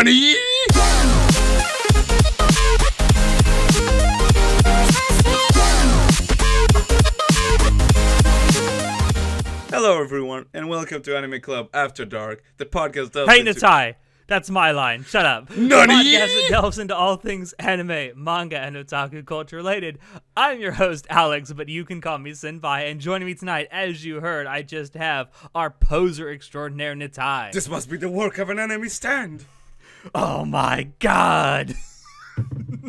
Nani? Hello everyone, and welcome to Anime Club After Dark, the podcast delves Hey into... Natai, that's my line. Shut up. Nani? The podcast that delves into all things anime, manga, and otaku culture related. I'm your host, Alex, but you can call me Senpai, and joining me tonight, as you heard, I just have our poser extraordinaire, Natai. This must be the work of an enemy stand. Oh my god!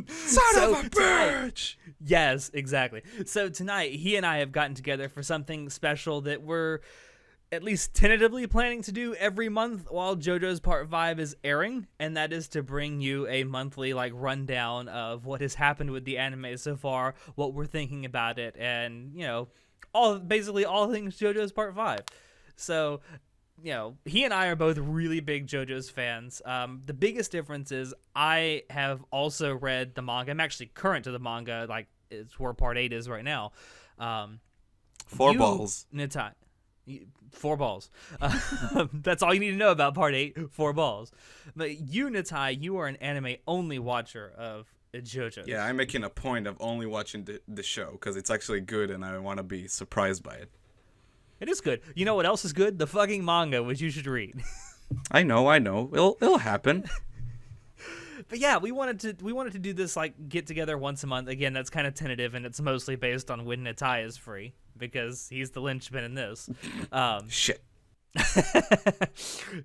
Son of a bitch! Yes, exactly. So tonight, he and I have gotten together for something special that we're at least tentatively planning to do every month while JoJo's Part 5 is airing, and that is to bring you a monthly rundown of what has happened with the anime so far, what we're thinking about it, and basically all things JoJo's Part 5. So he and I are both really big JoJo's fans. The biggest difference is I have also read the manga. I'm actually current to the manga, it's where Part 8 is right now. Four balls. Natai. 4 balls. That's all you need to know about Part 8, 4 balls. But you, Natai, you are an anime-only watcher of JoJo's. Yeah, I'm making a point of only watching the show, because it's actually good and I want to be surprised by it. It is good. You know what else is good? The fucking manga, which you should read. I know. It'll happen. But yeah, we wanted to do this get together once a month. Again, that's kind of tentative, and it's mostly based on when Natai is free because he's the linchpin in this. Shit.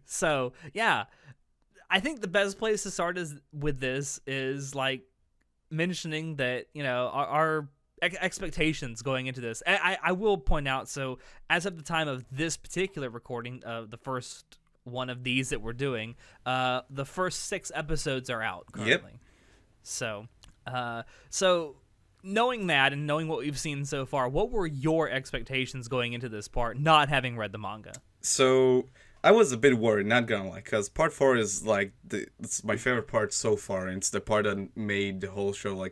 So yeah, I think the best place to start with this is mentioning that our expectations going into this. I will point out, so as of the time of this particular recording, the first one of these that we're doing, the first 6 episodes are out currently. Yep. So knowing that and knowing what we've seen so far, what were your expectations going into this part, not having read the manga? So I was a bit worried, not gonna lie, because Part 4 is it's my favorite part so far, and it's the part that made the whole show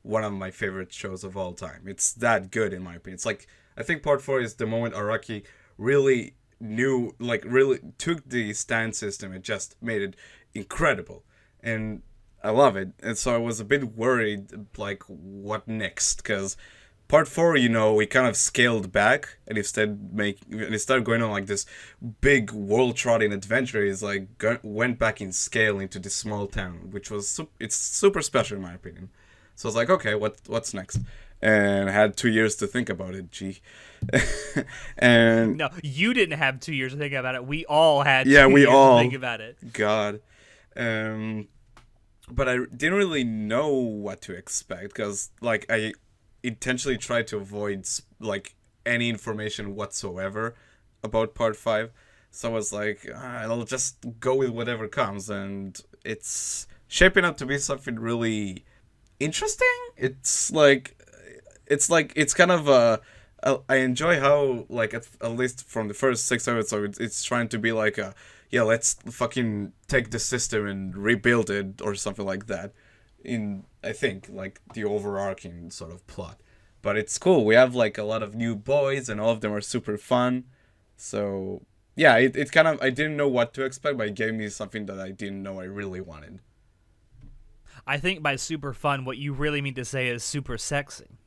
one of my favorite shows of all time. It's that good in my opinion. It's I think Part 4 is the moment Araki really really took the stand system and just made it incredible. And I love it. And so I was a bit worried, what next? Because Part 4, we kind of scaled back and instead going on this big world-trotting adventure. Is went back in scale into this small town, which was it's super special in my opinion. So I was okay, what's next? And I had 2 years to think about it, gee. And no, you didn't have 2 years to think about it. We all had 2 years to think about it. God. But I didn't really know what to expect, because I intentionally tried to avoid any information whatsoever about Part 5. So I was I'll just go with whatever comes, and it's shaping up to be something really interesting. It's kind of I enjoy how at least from the first 6 episodes it's trying to be let's fucking take the system and rebuild it or something like that, in I think the overarching sort of plot. But it's cool. We have a lot of new boys and all of them are super fun. So yeah, it kind of, I didn't know what to expect, but it gave me something that I didn't know I really wanted. I think by super fun, what you really mean to say is super sexy.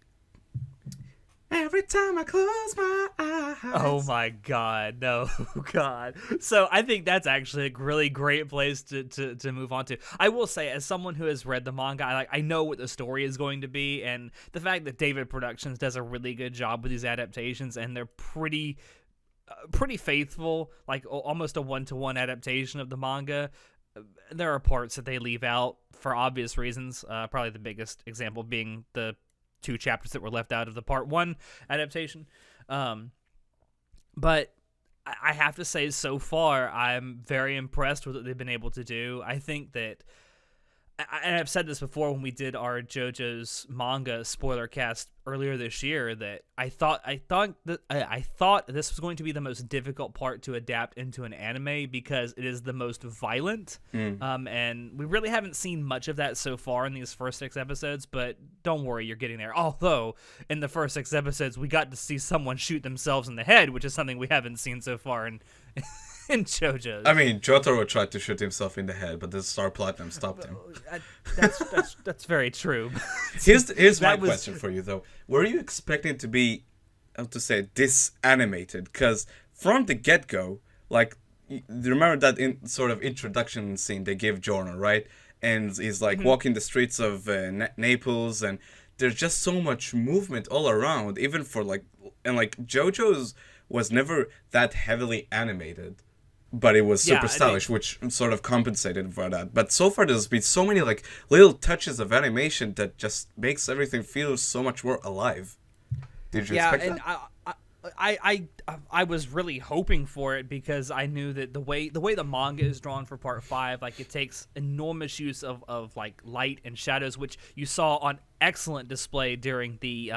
Every time I close my eyes. Oh my god, no, god. So I think that's actually a really great place to move on to. I will say, as someone who has read the manga, I know what the story is going to be, and the fact that David Productions does a really good job with these adaptations, and they're pretty faithful, almost a one-to-one adaptation of the manga. There are parts that they leave out for obvious reasons, probably the biggest example being the 2 chapters that were left out of the Part 1 adaptation. But I have to say, so far, I'm very impressed with what they've been able to do. I think that, and I've said this before when we did our JoJo's manga spoiler cast earlier this year that I thought this was going to be the most difficult part to adapt into an anime because it is the most violent. And we really haven't seen much of that so far in these first 6 episodes, but don't worry, you're getting there. Although in the first 6 episodes we got to see someone shoot themselves in the head, which is something we haven't seen so far in in JoJo's. I mean, Jotaro tried to shoot himself in the head, but the Star Platinum stopped him. That's very true. Here's my question for you, though. Were you expecting to be, how to say, disanimated? Because from the get-go, like, you remember that in sort of introduction scene they give Giorno, right? And he's like walking the streets of Naples, and there's just so much movement all around, even for like, and like JoJo's was never that heavily animated. But it was super stylish, which sort of compensated for that. But so far, there's been so many like little touches of animation that just makes everything feel so much more alive. Did you expect that? I was really hoping for it because I knew that the way the manga is drawn for part 5, like it takes enormous use of like light and shadows, which you saw on excellent display during the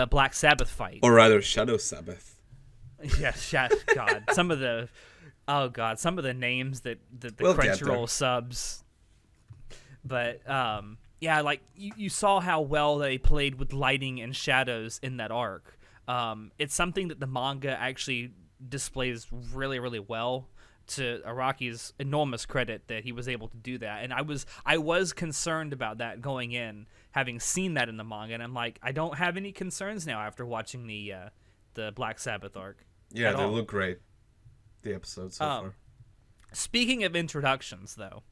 Black Sabbath fight, or rather, Shadow Sabbath. Yeah, God, some of the names that the Crunchyroll subs. But yeah, like you saw how well they played with lighting and shadows in that arc. It's something that the manga actually displays really, really well. To Araki's enormous credit that he was able to do that, and I was concerned about that going in, having seen that in the manga, and I'm like, I don't have any concerns now after watching the Black Sabbath arc. Yeah, they look great. The episodes so far. Speaking of introductions, though,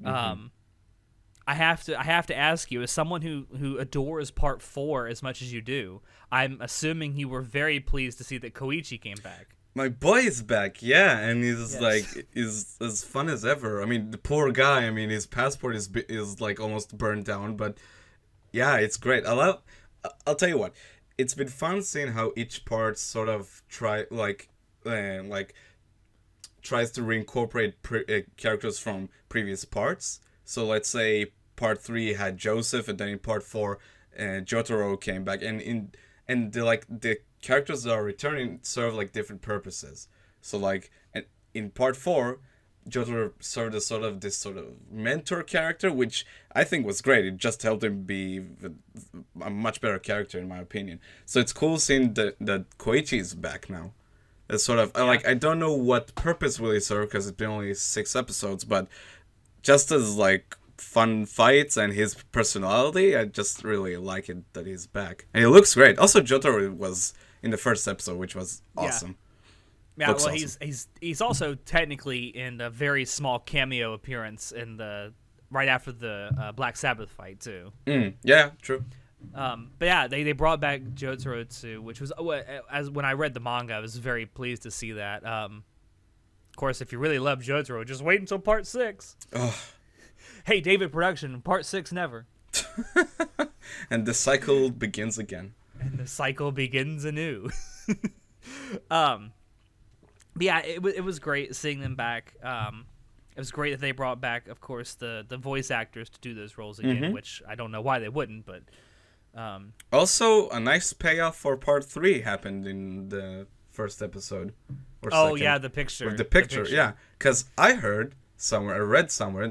I have to ask you, as someone who adores Part 4 as much as you do, I'm assuming you were very pleased to see that Koichi came back. My boy is back, yeah, and he's like is as fun as ever. I mean, the poor guy. I mean, his passport is like almost burned down, but yeah, it's great. I'll tell you what. It's been fun seeing how each part sort of tries to reincorporate characters from previous parts. So let's say part 3 had Joseph, and then in part 4, Jotaro came back, and the characters that are returning serve like different purposes. So like in part 4, Jotaro served as this sort of mentor character, which I think was great. It just helped him be a much better character, in my opinion. So it's cool seeing that Koichi is back now. It's sort of I don't know what purpose will he serve because it's been only 6 episodes, but just as like fun fights and his personality, I just really like it that he's back, and he looks great. Also, Jotaro was in the first episode, which was awesome. Yeah, well, awesome. He's also technically in a very small cameo appearance in right after the Black Sabbath fight too. Yeah, true. But yeah, they brought back Jotaro too, which was as when I read the manga, I was very pleased to see that. Of course, if you really love Jotaro, just wait until part 6. Hey, David Production, part 6 never. And the cycle begins again. And the cycle begins anew. But yeah, it was great seeing them back. It was great that they brought back, of course, the voice actors to do those roles again, which I don't know why they wouldn't, but... Also, a nice payoff for part 3 happened in the first episode. Or second, yeah, the picture. With the picture, yeah. Because I read somewhere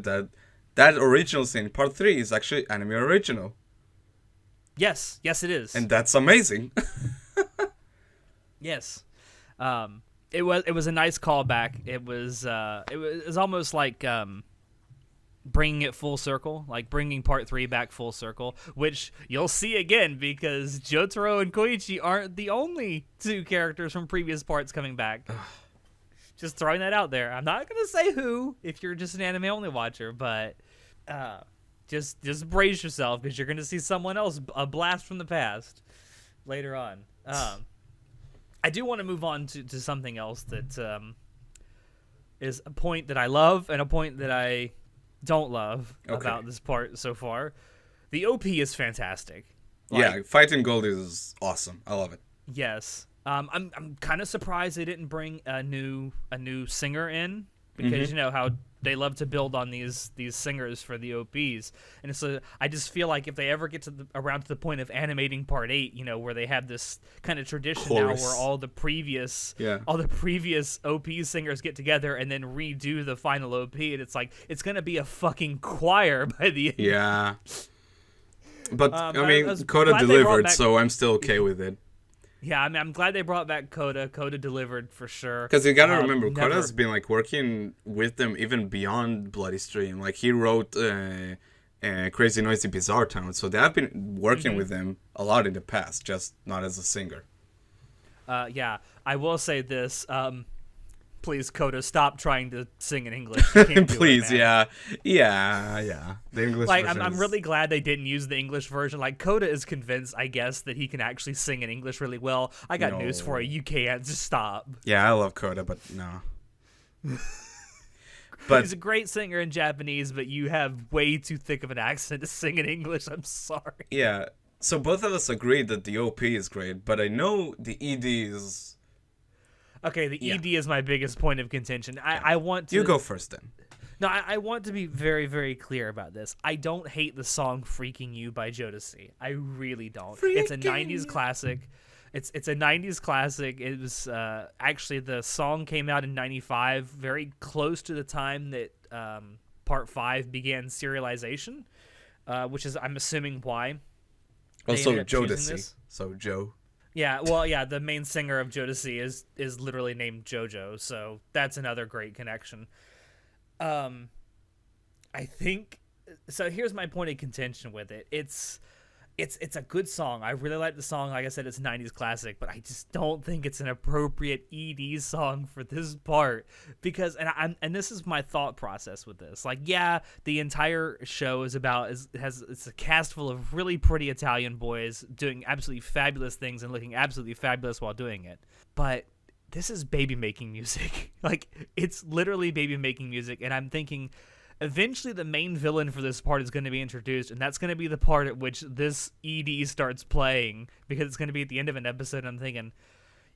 that original scene, part 3, is actually anime original. Yes, it is. And that's amazing. Yes. It was a nice callback. It was almost like bringing it full circle, like bringing part 3 back full circle, which you'll see again because Jotaro and Koichi aren't the only 2 characters from previous parts coming back. Just throwing that out there. I'm not gonna say who if you're just an anime only watcher, but just brace yourself because you're gonna see someone else, a blast from the past, later on. I do want to move on to something else that is a point that I love and a point that I don't love about this part so far. The OP is fantastic. Yeah, Fighting Gold is awesome. I love it. Yes. I'm kind of surprised they didn't bring a new singer in because you know how they love to build on these singers for the OPs, and so I just feel like if they ever get to around to the point of animating part 8, where they have this kind of tradition Chorus. now where all the previous OP singers get together and then redo the final OP, and it's like it's gonna be a fucking choir by the end. Yeah. But I mean, was Coda glad they brought delivered, back- so I'm still okay with it. Yeah, I mean, I'm glad they brought back Coda. Coda delivered for sure. Because you gotta remember, never- Coda's been like working with them even beyond Bloody Stream. Like he wrote Crazy Noisy Bizarre Town, so they have been working with them a lot in the past, just not as a singer. Yeah, I will say this. Please, Coda, stop trying to sing in English. You can't do it, Please, man. yeah. The English Like, version I'm is- really glad they didn't use the English version. Like, Coda is convinced, I guess, that he can actually sing in English really well. I got news for you. You can't. Just stop. Yeah, I love Coda, but no. But He's a great singer in Japanese, but you have way too thick of an accent to sing in English. I'm sorry. yeah, so both of us agreed that the OP is great, but I know the ED is... Okay, the ED is my biggest point of contention. I want to... You go first then. No, I want to be very, very clear about this. I don't hate the song "Freaking You" by JoJo's. I really don't. It's a '90s classic. It's a '90s classic. It was actually the song came out in '95, very close to the time that Part 5 began serialization, which is, I'm assuming, why. they Also, ended up choosing Jodeci. this. So Joe. Yeah, well, yeah, the main singer of JoJo's is literally named JoJo, so that's another great connection. I think so. Here's my point of contention with it. It's a good song. I really like the song. Like I said, it's a '90s classic, but I just don't think it's an appropriate ED song for this part because, and this is my thought process with this. Like, yeah, the entire show is about it's a cast full of really pretty Italian boys doing absolutely fabulous things and looking absolutely fabulous while doing it, but this is baby making music. Like, it's literally baby making music, and I'm thinking eventually the main villain for this part is going to be introduced, and that's going to be the part at which this ED starts playing, because it's going to be at the end of an episode. I'm thinking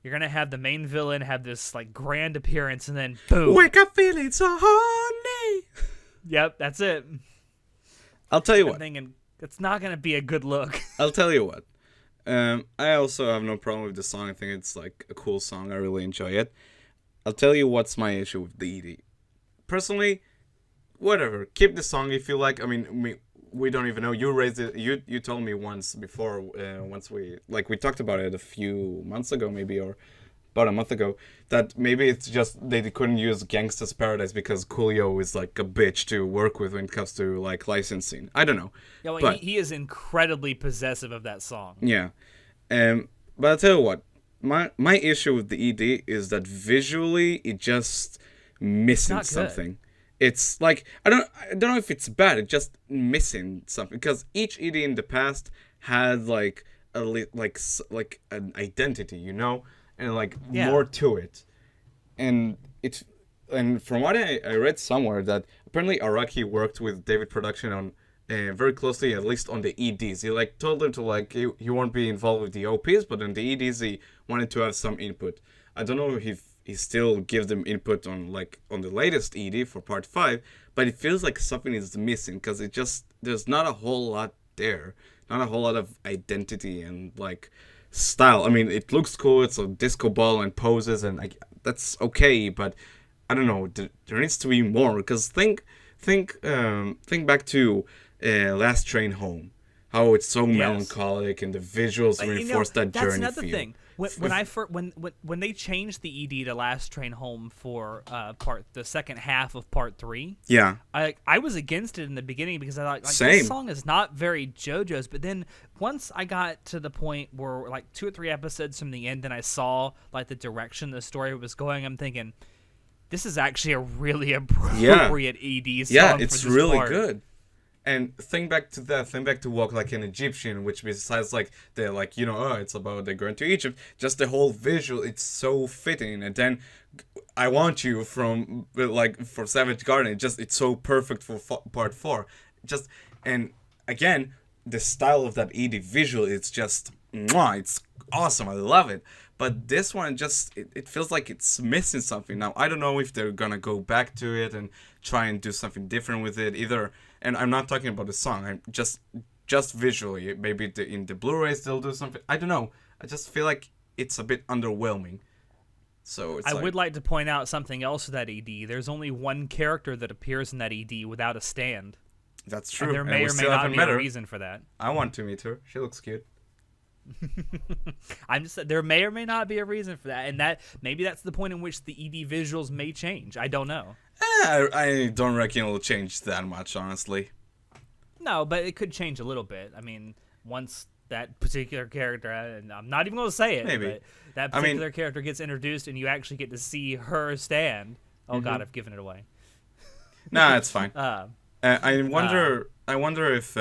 you're going to have the main villain have this like grand appearance, and then boom. Wake up feeling so horny. Yep, that's it. I'll tell you I'm what. thinking it's not going to be a good look. I'll tell you what. I also have no problem with the song. I think it's like a cool song. I really enjoy it. I'll tell you what's my issue with the ED. Personally, whatever. Keep the song if you like. I mean, we don't even know. You raised it. You told me once before. Once we talked about it a few months ago, maybe, or about a month ago, that maybe it's just they couldn't use Gangsta's Paradise because Coolio is like a bitch to work with when it comes to like licensing. I don't know. Yeah, well, but, he is incredibly possessive of that song. Yeah. But I'll tell you what. My issue with the ED is that visually it just missing Not good. something. It's like I don't know if it's bad. It's just missing something because each ED in the past had like an identity, you know, and like more to it. And from what I read somewhere that apparently Araki worked with David Production on very closely, at least on the EDs. He like told them to like he won't be involved with the OPs, but on the EDs he wanted to have some input. I don't know if he still gives them input on the latest ED for part 5, but it feels like something is missing because there's not a whole lot there, not a whole lot of identity and like style. I mean, it looks cool. It's a disco ball and poses, and like that's okay, but I don't know. There needs to be more because think back to Last Train Home, how it's so melancholic and the visuals reinforce that that's journey another feel. thing. When they changed the ED to Last Train Home for the second half of part 3, Yeah. I was against it in the beginning because I thought Same. this song is not very JoJo's. But then once I got to the point where like 2 or 3 episodes from the end, and I saw like the direction the story was going, I'm thinking this is actually a really appropriate ED song. Yeah, for it's this really part. good. And think back to Walk Like an Egyptian, which besides like the it's about they going to Egypt, just the whole visual, it's so fitting. And then I Want You from Savage Garden, it's so perfect for part 4. And again, the style of that ED visual, it's just mwah, it's awesome. I love it. But this one just it feels like it's missing something. Now I don't know if they're gonna go back to it and try and do something different with it either. And I'm not talking about the song. I'm just visually. Maybe in the Blu-rays they'll do something. I don't know. I just feel like it's a bit underwhelming. So it's I would like to point out something else with that ED. There's only one character that appears in that ED without a stand. That's true. And there may or may not be a reason for that. I want to meet her. She looks cute. There may or may not be a reason for that, and that maybe that's the point in which the ED visuals may change. I don't know. I don't reckon it'll change that much, honestly. No, but it could change a little bit. I mean, once that particular character, and I'm not even going to say it, Maybe. but that particular character gets introduced and you actually get to see her stand. Oh God, I've given it away. Nah, it's fine. I wonder if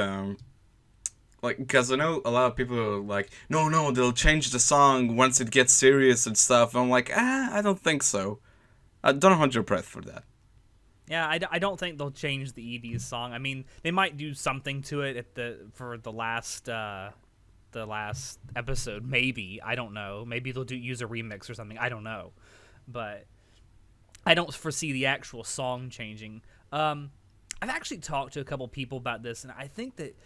like, because I know a lot of people are like, no, they'll change the song once it gets serious and stuff. I'm like, I don't think so. I don't hold your breath for that. Yeah, I don't think they'll change the ED's song. I mean, they might do something to it for the last episode, maybe. I don't know. Maybe they'll use a remix or something. I don't know, but I don't foresee the actual song changing. I've actually talked to a couple people about this, and I think that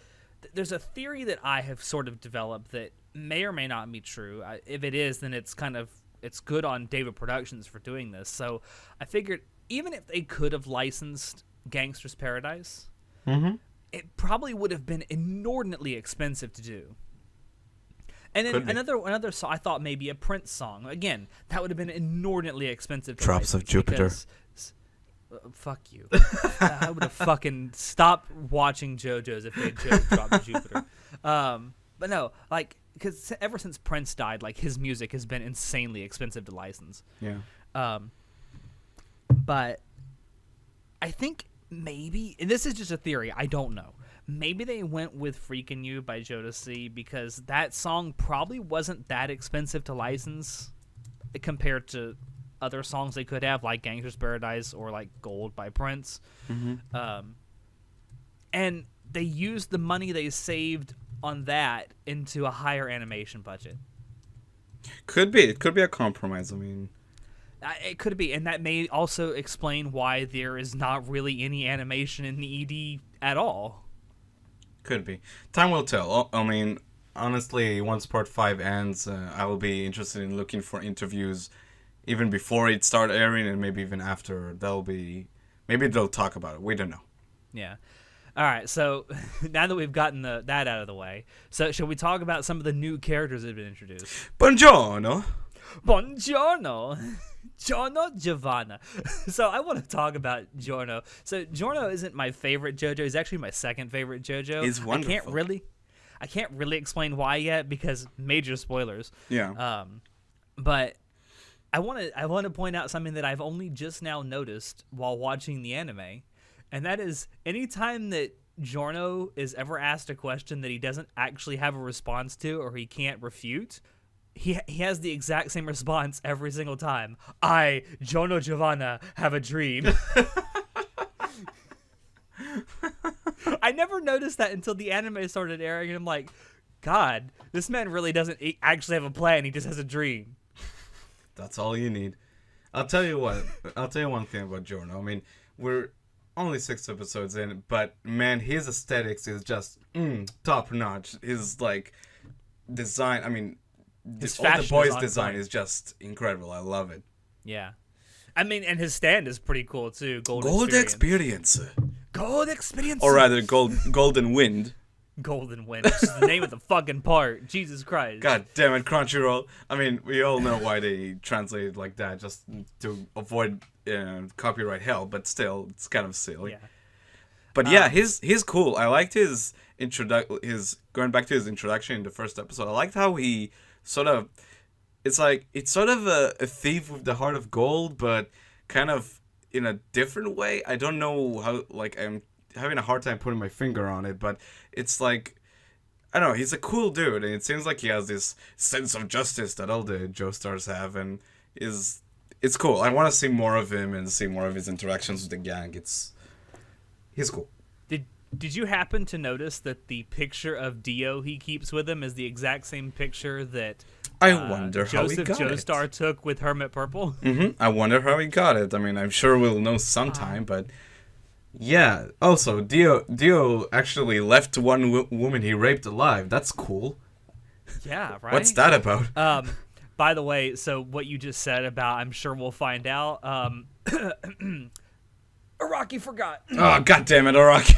there's a theory that I have sort of developed that may or may not be true. If it is, then it's good on David Productions for doing this. So I figured even if they could have licensed Gangsta's Paradise, it probably would have been inordinately expensive to do. And then another song, I thought maybe a Prince song. Again, that would have been inordinately expensive to Drops of Jupiter. Fuck you. I would have fucking stopped watching JoJo's if they had Drops of Jupiter. But no, like, because ever since Prince died, like, his music has been insanely expensive to license. Yeah. But I think maybe, and this is just a theory, I don't know. Maybe they went with Freakin' You by Jodeci because that song probably wasn't that expensive to license compared to other songs they could have, like Gangsta's Paradise or like Gold by Prince. And they used the money they saved on that into a higher animation budget. Could be. It could be a compromise. I mean, it could be, and that may also explain why there is not really any animation in the ED at all. Could be. Time will tell. I mean, honestly, once Part 5 ends, I will be interested in looking for interviews even before it start airing and maybe even after. Maybe they'll talk about it. We don't know. Yeah. All right, so now that we've gotten that out of the way, so shall we talk about some of the new characters that have been introduced? Buongiorno! Buongiorno! Giorno Giovanna. So I want to talk about Giorno. So Giorno isn't my favorite JoJo. He's actually my second favorite JoJo. He's wonderful. I can't really explain why yet because major spoilers. Yeah. But I want to point out something that I've only just now noticed while watching the anime, and that is anytime that Giorno is ever asked a question that he doesn't actually have a response to or he can't refute, he has the exact same response every single time. I, Giorno Giovanna, have a dream. I never noticed that until the anime started airing, and I'm like, God, this man really doesn't actually have a plan. He just has a dream. That's all you need. I'll tell you what. I'll tell you one thing about Giorno. I mean, we're only 6 episodes in, but man, his aesthetics is just top notch. His like design. I mean, all the boys' design is just incredible. I love it. Yeah, I mean, and his stand is pretty cool too. Gold Experience. Gold Experience. Or rather, Golden Wind. Golden Wind, which is the name of the fucking part. Jesus Christ. God damn it, Crunchyroll. I mean, we all know why they translate it like that, just to avoid copyright hell, but still, it's kind of silly. Yeah. But yeah, he's cool. I liked his going back to his introduction in the first episode. I liked how he sort of, it's sort of a thief with the heart of gold, but kind of in a different way. I don't know how, like, I'm having a hard time putting my finger on it, but it's like, I don't know, he's a cool dude, and it seems like he has this sense of justice that all the Joestars have, and it's cool. I want to see more of him and see more of his interactions with the gang. He's cool. Did you happen to notice that the picture of Dio he keeps with him is the exact same picture that I wonder how he Joseph got Joestar it. took with Hermit Purple. I wonder how he got it. I mean, I'm sure we'll know sometime, but yeah. Also, Dio actually left one woman he raped alive. That's cool. Yeah, right. What's that about? By the way, so what you just said about, I'm sure we'll find out. Araki forgot. Oh, god damn it, Araki.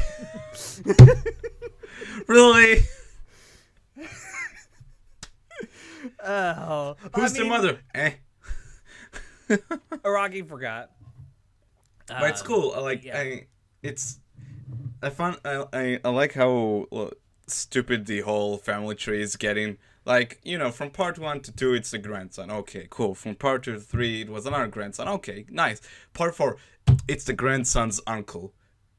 Really? Oh, Who's the mother? Araki forgot. But it's cool. I like. Yeah. I like how stupid the whole family tree is getting. Like, from part 1 to 2, it's the grandson. Okay, cool. From part 2 to 3, it was another grandson. Okay, nice. Part 4, it's the grandson's uncle.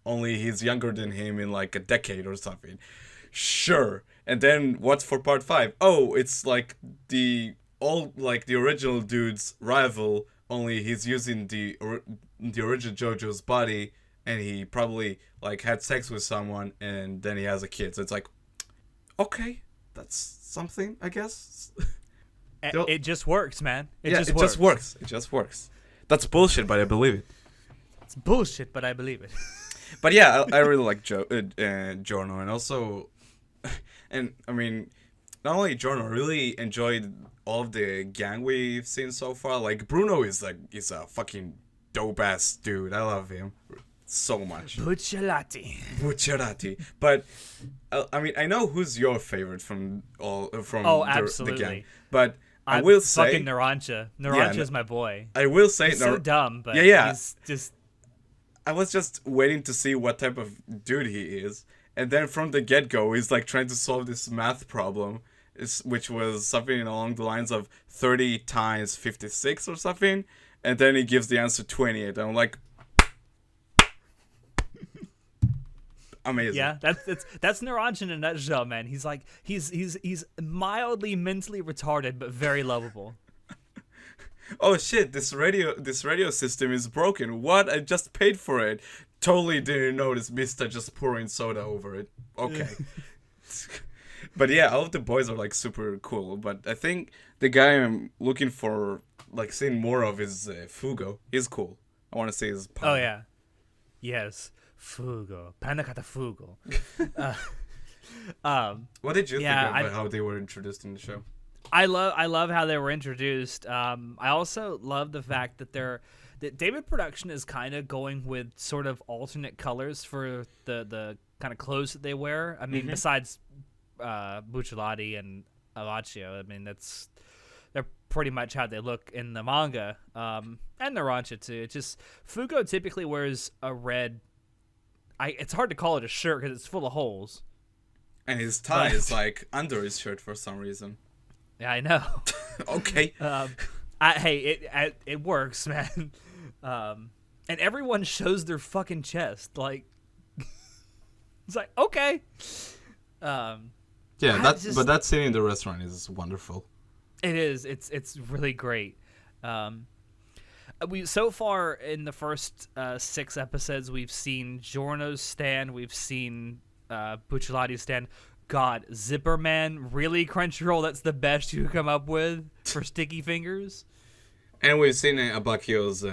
Only he's younger than him in like a decade or something. Sure. And then what's for part 5? Oh, it's like the original dude's rival. Only he's using the original JoJo's body, and he probably like had sex with someone, and then he has a kid. So it's like, okay, that's something, I guess. It just works, man. It just works. That's bullshit, but I believe it. It's bullshit, but I believe it. But yeah, I really like Giorno, and also, and I mean, not only Giorno, I really enjoyed all of the gang we've seen so far. Like Bruno is a fucking dope ass dude. I love him so much. Bucciarati. But I mean, I know who's your favorite from the gang. But I will say fucking Narancha. Narancha is my boy. I will say he's so dumb, but yeah. he's just. I was just waiting to see what type of dude he is, and then from the get-go, he's like trying to solve this math problem, which was something along the lines of 30 times 56 or something, and then he gives the answer 28. I'm like, amazing. Yeah, that's Narancha in a nutshell, man. He's like he's mildly mentally retarded but very lovable. Oh shit, this radio system is broken. What? I just paid for it. Totally didn't notice Mista just pouring soda over it. Okay. But yeah, all of the boys are like super cool. But I think the guy I'm looking for, like seeing more of, is Fugo. He's cool. I want to say his Oh yeah. Yes. Fugo. Panakata Fugo. What did you think about how they were introduced in the show? I love how they were introduced. I also love the fact that that David Production is kind of going with sort of alternate colors for the kind of clothes that they wear. I mean, besides Bucciarati and Alaccio, I mean they're pretty much how they look in the manga. And Narancha too. It's just Fugo typically wears a red. It's hard to call it a shirt because it's full of holes. And his tie is like under his shirt for some reason. Yeah, I know. Okay. It works, man. And everyone shows their fucking chest. Like, it's like, okay. But that scene in the restaurant is wonderful. It is. It's really great. We so far in the first 6 episodes, we've seen Giorno's stand. We've seen Bucciarati's stand. God, Zipper Man, really, Crunchyroll? That's the best you could come up with for sticky fingers? And we've seen Abakio's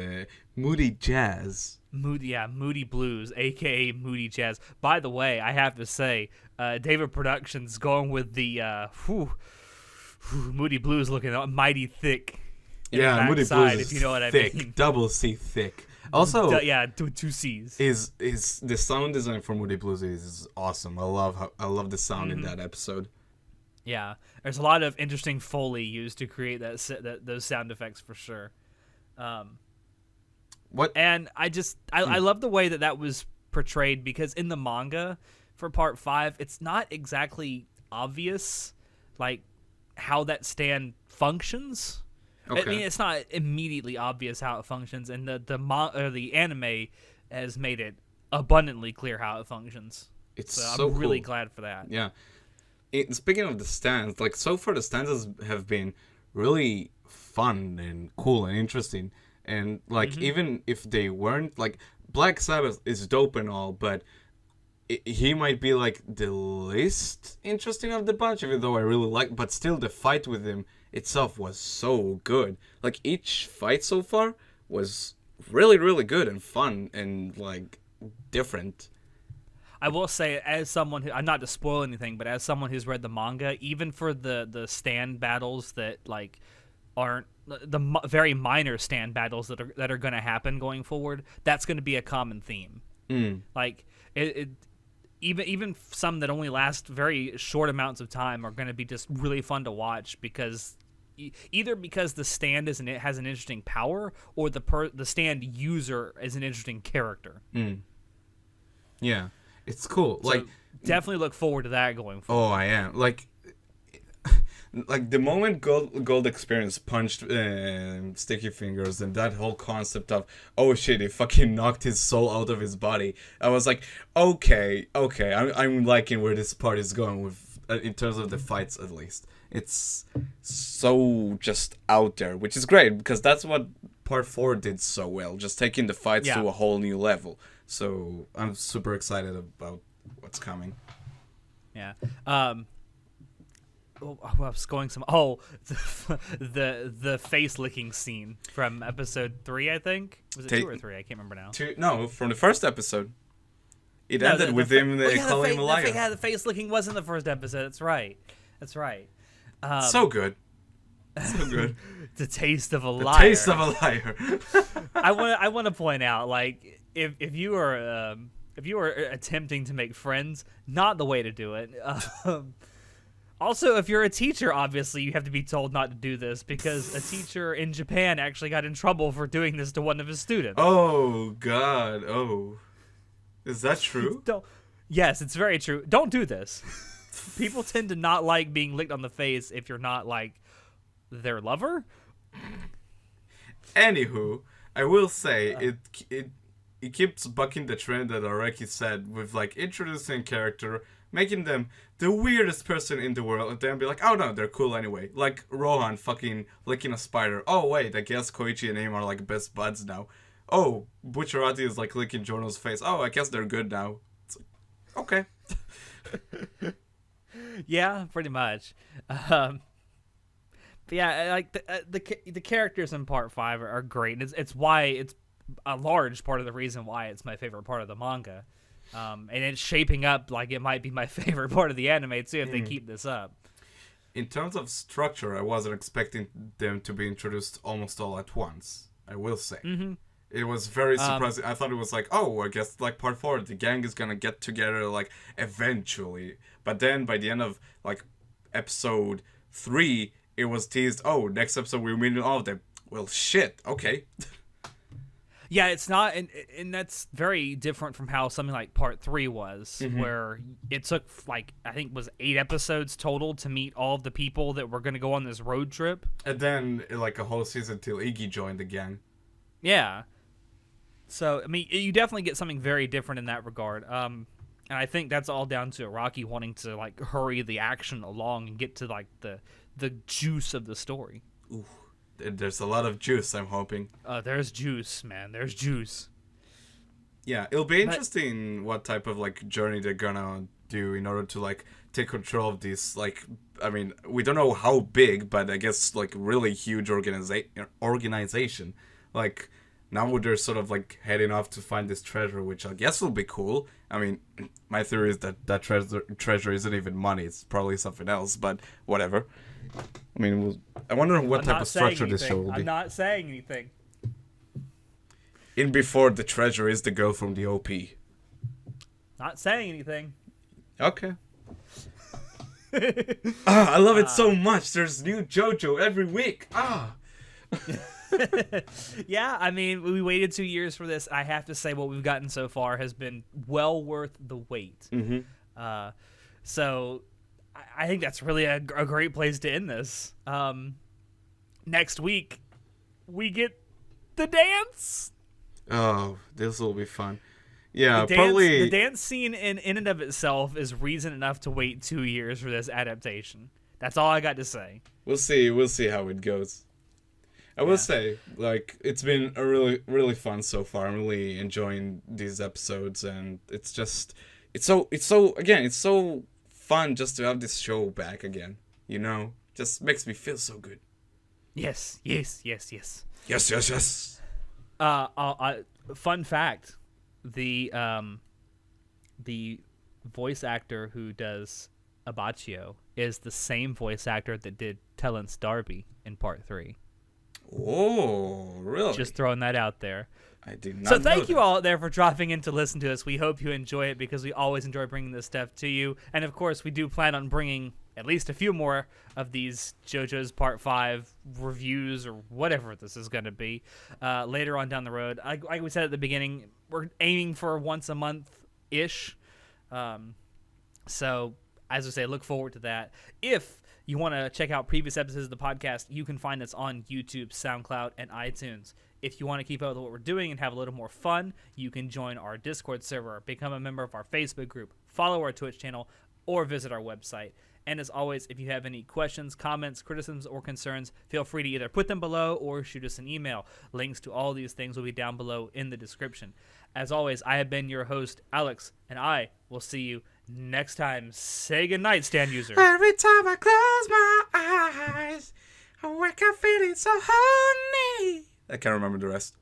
Moody Jazz. Moody Blues, a.k.a. Moody Jazz. By the way, I have to say, David Productions going with the Moody Blues looking mighty thick. Yeah, Moody Blues is if you know what thick, I mean. double C thick. Also, two C's. Is the sound design for Moody Blues is awesome. I love the sound in that episode. Yeah, there's a lot of interesting Foley used to create those sound effects for sure. What? And I love the way that was portrayed, because in the manga for part 5, it's not exactly obvious like how that stand functions. Okay. I mean, it's not immediately obvious how it functions, and the anime has made it abundantly clear how it functions. I'm really glad for that. Yeah. Speaking of the stands, like so far the stands have been really fun and cool and interesting, and like even if they weren't, like Black Sabbath is dope and all, but he might be like the least interesting of the bunch, even though I really like. But still, the fight with him itself was so good. Like each fight so far was really, really good and fun and like different. I will say, as someone who, I'm not to spoil anything, but as someone who's read the manga, even for the stand battles that like aren't very minor stand battles that are going to happen going forward, that's going to be a common theme. Like even some that only last very short amounts of time are going to be just really fun to watch because either because the stand has an interesting power or the stand user is an interesting character. Yeah. It's cool. So like definitely look forward to that going forward. Oh, I am. Like the moment Gold Experience punched Sticky Fingers and that whole concept of, oh shit, he fucking knocked his soul out of his body. I was like, okay, I'm liking where this part is going with in terms of the fights at least. It's so just out there, which is great because that's what Part 4 did so well, just taking the fights to a whole new level. So I'm super excited about what's coming. Yeah. I was going the face licking scene from episode 3, I think. Was it 2 or 3? I can't remember now. 2? No, from the first episode. It ended with him calling him a liar. The face licking was in the first episode. That's right. So good. So good. The taste of a liar. The taste of a liar. I want to point out, like, if you are attempting to make friends, not the way to do it. Also, if you're a teacher, obviously you have to be told not to do this because a teacher in Japan actually got in trouble for doing this to one of his students. Oh God! Oh, is that true? Yes, it's very true. Don't do this. People tend to not like being licked on the face if you're not like their lover. Anywho, I will say it keeps bucking the trend that Araki said with like introducing character, making them the weirdest person in the world, and then be like, oh no, they're cool anyway. Like Rohan fucking licking a spider. Oh wait, I guess Koichi and him are like best buds now. Oh, Bucciarati is like licking Giorno's face. Oh, I guess they're good now. It's like, okay. Yeah, pretty much. But yeah, like the characters in Part 5 are great. It's why it's a large part of the reason why it's my favorite part of the manga. And it's shaping up like it might be my favorite part of the anime too if they keep this up. In terms of structure, I wasn't expecting them to be introduced almost all at once, I will say. It was very surprising. I thought it was like, oh, I guess like Part 4, the gang is gonna get together like eventually. But then by the end of like episode 3, it was teased, oh, next episode we're meeting all of them. Well, shit, okay. Yeah, it's not, and that's very different from how something like Part 3 was, where it took, like, I think it was 8 episodes total to meet all of the people that were going to go on this road trip. And then, like, a whole season till Iggy joined the gang. Yeah. So, I mean, you definitely get something very different in that regard. And I think that's all down to Araki wanting to, like, hurry the action along and get to, like, the juice of the story. Ooh. There's a lot of juice, I'm hoping. There's juice, man. There's juice. Yeah, it'll be interesting what type of, like, journey they're gonna do in order to, like, take control of this, like, I mean, we don't know how big, but I guess, like, really huge organization. Like, now they're sort of, like, heading off to find this treasure, which I guess will be cool. I mean, my theory is that treasure isn't even money. It's probably something else, but whatever. I mean, I wonder what type of structure this show will be. I'm not saying anything. In before the treasure is the girl from the OP. Not saying anything. Okay. I love it so much. There's new JoJo every week. Yeah, I mean, we waited 2 years for this. I have to say what we've gotten so far has been well worth the wait. So I think that's really a great place to end this. Next week, we get the dance. Oh, this will be fun. Yeah, probably. The dance scene in and of itself is reason enough to wait 2 years for this adaptation. That's all I got to say. We'll see how it goes. I will say, like, it's been a really fun so far. I'm really enjoying these episodes, and it's so fun just to have this show back again, you know? Just makes me feel so good. Yes, yes, yes, yes. Yes, yes, yes. Fun fact: the voice actor who does Abacchio is the same voice actor that did Tellance Darby in Part 3. Oh, really? Just throwing that out there. I did not. So thank you all out there for dropping in to listen to us. We hope you enjoy it because we always enjoy bringing this stuff to you. And of course, we do plan on bringing at least a few more of these JoJo's Part 5 reviews or whatever this is going to be later on down the road. Like we said at the beginning, we're aiming for once a month-ish. So, as I say, look forward to that. If you want to check out previous episodes of the podcast, you can find us on YouTube, SoundCloud, and iTunes. If you want to keep up with what we're doing and have a little more fun, you can join our Discord server, become a member of our Facebook group, follow our Twitch channel, or visit our website. And as always, if you have any questions, comments, criticisms, or concerns, feel free to either put them below or shoot us an email. Links to all these things will be down below in the description. As always, I have been your host, Alex, and I will see you next time. Say goodnight, stand user. Every time I close my eyes, I wake up feeling so horny. I can't remember the rest.